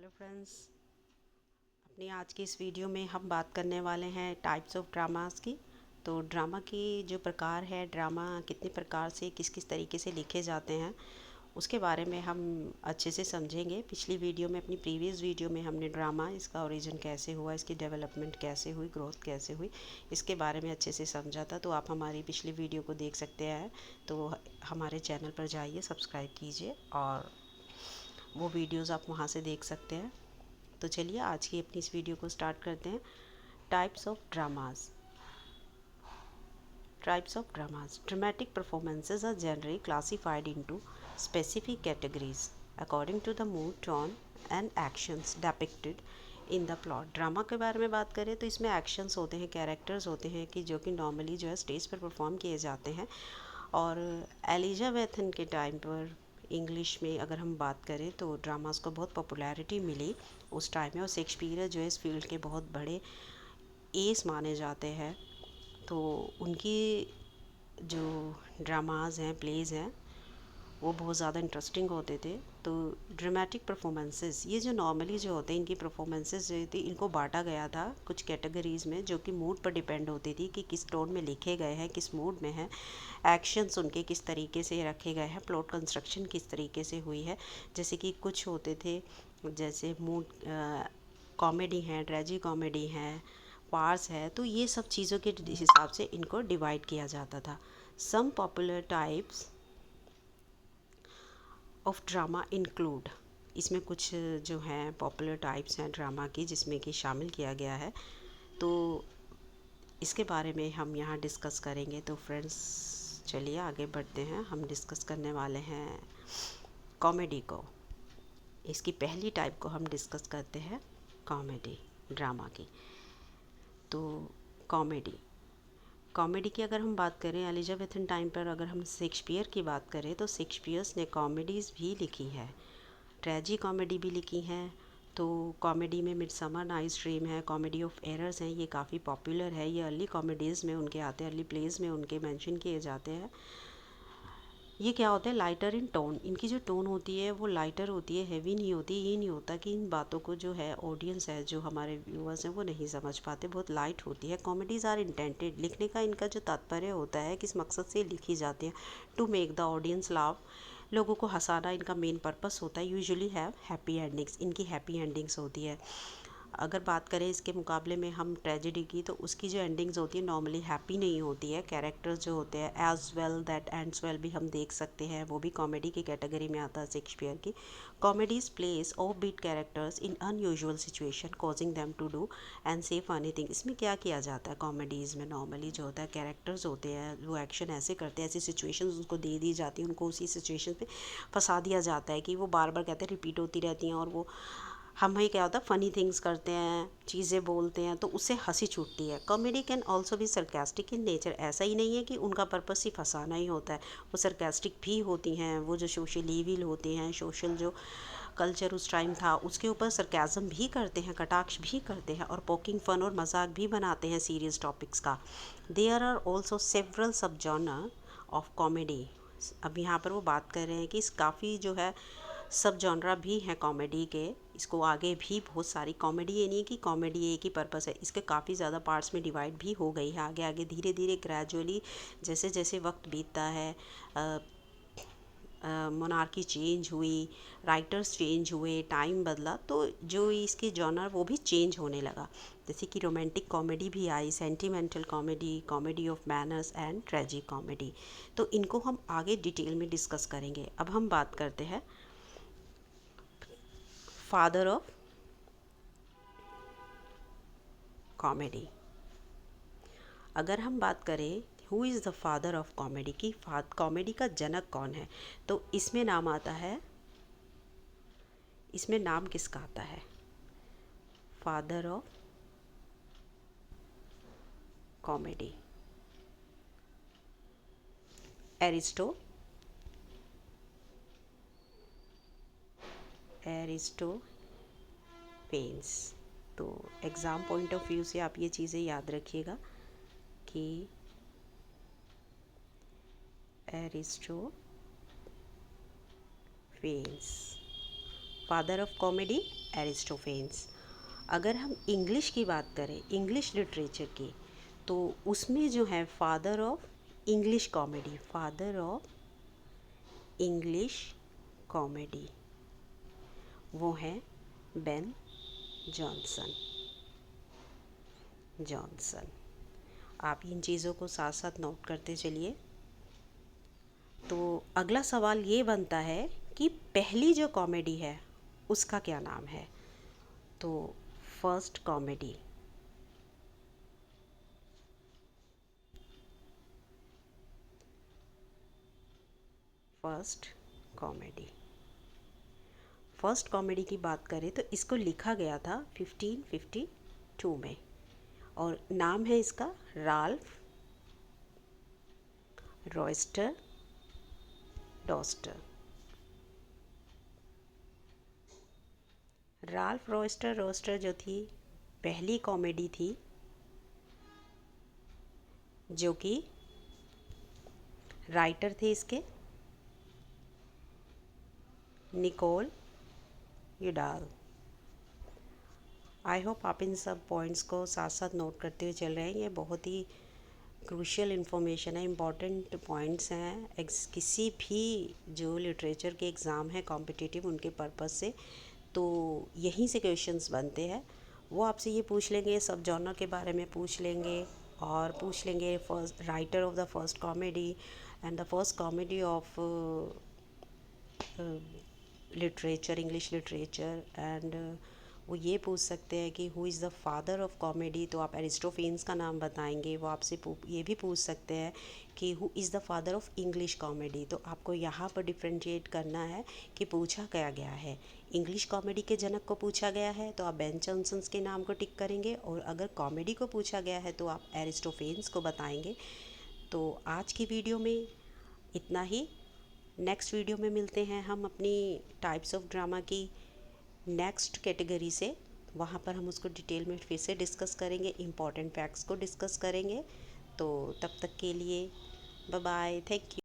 Hello friends, अपनी आज की इस वीडियो में हम बात करने वाले हैं टाइप्स ऑफ ड्रामास की। तो ड्रामा की जो प्रकार है, ड्रामा कितने प्रकार से किस किस तरीके से लिखे जाते हैं, उसके बारे में हम अच्छे से समझेंगे। पिछली वीडियो में, अपनी प्रीवियस वीडियो में हमने ड्रामा, इसका ओरिजिन कैसे हुआ, इसकी डेवलपमेंट कैसे हुई, ग्रोथ कैसे हुई, इसके बारे में अच्छे से समझा था। तो आप हमारी पिछली वीडियो को देख सकते हैं। तो हमारे चैनल पर जाइए, सब्सक्राइब कीजिए और वो वीडियोज़ आप वहाँ से देख सकते हैं। तो चलिए आज की अपनी इस वीडियो को स्टार्ट करते हैं। Types of dramas. Types of dramas. Dramatic performances are generally classified into specific categories according to the mood, tone and actions depicted in the plot. Drama के बारे में बात करें तो इसमें एक्शंस होते हैं, कैरेक्टर्स होते हैं कि जो कि नॉर्मली जो है स्टेज पर परफॉर्म किए जाते हैं। और एलिजाबेथन के टाइम पर इंग्लिश में अगर हम बात करें तो ड्रामास को बहुत पॉपुलैरिटी मिली उस टाइम में। और शेक्सपियर जो है इस फील्ड के बहुत बड़े एस माने जाते हैं। तो उनकी जो ड्रामाज हैं, प्लेज़ हैं, वो बहुत ज़्यादा इंटरेस्टिंग होते थे। तो ड्रामेटिक परफॉर्मेंसेस, ये जो नॉर्मली जो होते हैं, इनकी परफॉर्मेंसेस जो थी, इनको बांटा गया था कुछ कैटेगरीज़ में, जो कि मूड पर डिपेंड होती थी कि किस टोन में लिखे गए हैं, किस मूड में है, एक्शंस उनके किस तरीके से रखे गए हैं, प्लॉट कंस्ट्रक्शन किस तरीके से हुई है। जैसे कि कुछ होते थे, जैसे मूड कॉमेडी हैं, ट्रेजी कॉमेडी हैं, पार्स है। तो ये सब चीज़ों के हिसाब से इनको डिवाइड किया जाता था। Some popular types of drama include, इसमें कुछ जो हैं पॉपुलर टाइप्स हैं ड्रामा की जिसमें कि शामिल किया गया है। तो इसके बारे में हम यहाँ डिस्कस करेंगे। तो फ्रेंड्स चलिए आगे बढ़ते हैं। हम डिस्कस करने वाले हैं कॉमेडी को। इसकी पहली टाइप को हम डिस्कस करते हैं, कॉमेडी ड्रामा की। तो कॉमेडी कॉमेडी की अगर हम बात करें, एलिजाबेथन टाइम पर अगर हम शेक्सपियर की बात करें तो शेक्सपियर्स ने कॉमेडीज़ भी लिखी है, ट्रेजी कॉमेडी भी लिखी हैं। तो कॉमेडी में मिडसमर नाइट्स ड्रीम है, कॉमेडी ऑफ एरर्स हैं, ये काफ़ी पॉपुलर है। ये अर्ली कॉमेडीज़ में उनके आते हैं, अर्ली प्लेज में उनके मेंशन किए जाते हैं। ये क्या होता है, लाइटर इन टोन। इनकी जो टोन होती है वो लाइटर होती है, हैवी नहीं होती। ये नहीं होता कि इन बातों को जो है ऑडियंस है, जो हमारे व्यूअर्स हैं, वो नहीं समझ पाते, बहुत लाइट होती है। कॉमेडीज़ आर इंटेंटेड, लिखने का इनका जो तात्पर्य होता है, किस मकसद से लिखी जाती है, टू मेक द ऑडियंस लाव, लोगों को हंसाना इनका मेन पर्पस होता है। यूजुअली हैव हैप्पी एंडिंग्स, इनकी हैप्पी एंडिंग्स होती है। अगर बात करें इसके मुकाबले में हम ट्रेजेडी की, तो उसकी जो एंडिंग्स होती है नॉर्मली हैप्पी नहीं होती है। कैरेक्टर्स जो होते हैं, as well that ends well भी हम देख सकते हैं, वो भी कॉमेडी की कैटेगरी में आता है शेक्सपियर की। Comedies place of beat characters in unusual situation causing them to do and say funny thing. इसमें क्या किया जाता है कॉमेडीज़ में, नॉर्मली जो होता है कैरेक्टर्स होते हैं वो एक्शन ऐसे करते हैं, ऐसी सिचुएशंस उनको दे दी जाती है, उनको उसी सिचुएशन पे फंसा दिया जाता है कि वो बार बार कहते हैं, रिपीट होती रहती हैं। और वो हम ही क्या होता है, फ़नी थिंग्स करते हैं, चीज़ें बोलते हैं, तो उससे हंसी छूटती है। कॉमेडी कैन ऑल्सो भी सरकास्टिक इन नेचर। ऐसा ही नहीं है कि उनका पर्पस सिर्फ हंसाना ही होता है, वो सरकास्टिक भी होती हैं। वो जो सोशल ईविल होते हैं, सोशल जो कल्चर उस टाइम था उसके ऊपर सरकाज़म भी करते हैं, कटाक्ष भी करते हैं, और पोकिंग फन और मजाक भी बनाते हैं सीरियस टॉपिक्स का। देयर आर ऑल्सो सेवरल सब जॉनर ऑफ कॉमेडी। अब यहाँ पर वो बात कर रहे हैं कि इस काफ़ी जो है सब जॉनरा भी हैं कॉमेडी के। इसको आगे भी बहुत सारी कॉमेडी, ये नहीं है कि कॉमेडी एक ही पर्पस है, इसके काफ़ी ज़्यादा पार्ट्स में डिवाइड भी हो गई है। आगे आगे धीरे धीरे ग्रेजुअली जैसे जैसे वक्त बीतता है, मोनार्की चेंज हुई, राइटर्स चेंज हुए, टाइम बदला, तो जो इसकी जॉनर वो भी चेंज होने लगा। जैसे कि रोमांटिक कॉमेडी भी आई, sentimental comedy, comedy of manners and tragic comedy. तो इनको हम आगे डिटेल में डिस्कस करेंगे। अब हम बात करते हैं फादर ऑफ कॉमेडी। अगर हम बात करें who is the father of comedy की, कॉमेडी का जनक कौन है, तो इसमें नाम आता है, इसमें नाम किसका आता है, फादर ऑफ कॉमेडी, एरिस्टोफेन्स। तो एग्ज़ाम पॉइंट ऑफ व्यू से आप ये चीज़ें याद रखिएगा कि Aristophanes, father of comedy Aristophanes. अगर हम इंग्लिश की बात करें, इंग्लिश लिटरेचर की, तो उसमें जो है father of English comedy, father of English comedy वो हैं बेन जॉनसन। जॉनसन, आप इन चीज़ों को साथ साथ नोट करते चलिए। तो अगला सवाल ये बनता है कि पहली जो कॉमेडी है उसका क्या नाम है। तो first comedy, first comedy, first comedy की बात करें तो इसको लिखा गया था 1552 में और नाम है इसका राल्फ रॉयस्टर डॉस्टर। राल्फ रॉयस्टर रोस्टर जो थी पहली कॉमेडी थी जो कि राइटर थे इसके निकोल यूडाल। आई होप आप इन सब पॉइंट्स को साथ साथ नोट करते हुए चल रहे हैं। ये बहुत ही क्रूशियल इन्फॉर्मेशन है, इम्पॉर्टेंट पॉइंट्स हैं किसी भी जो लिटरेचर के एग्ज़ाम है कॉम्पिटिटिव उनके पर्पस से। तो यहीं से क्वेश्चंस बनते हैं। वो आपसे ये पूछ लेंगे, सब जॉनर के बारे में पूछ लेंगे और पूछ लेंगे first writer of the first comedy and the first comedy of literature, English literature. And वो ये पूछ सकते हैं कि who is the father of comedy, तो आप एरिस्टोफेन्स का नाम बताएंगे। वो आपसे ये भी पूछ सकते हैं कि who is the father of English comedy. तो आपको यहाँ पर डिफ्रेंशिएट करना है कि पूछा क्या गया है। इंग्लिश कॉमेडी के जनक को पूछा गया है तो आप बेन जॉनसन के नाम को टिक करेंगे, और अगर कॉमेडी को पूछा गया है तो आप एरिस्टोफेन्स को बताएंगे। तो आज की वीडियो में इतना ही। नेक्स्ट वीडियो में मिलते हैं हम अपनी टाइप्स ऑफ ड्रामा की नेक्स्ट कैटेगरी से। वहाँ पर हम उसको डिटेल में फिर से डिस्कस करेंगे, इम्पॉर्टेंट फैक्ट्स को डिस्कस करेंगे। तो तब तक के लिए बाय बाय, थैंक यू।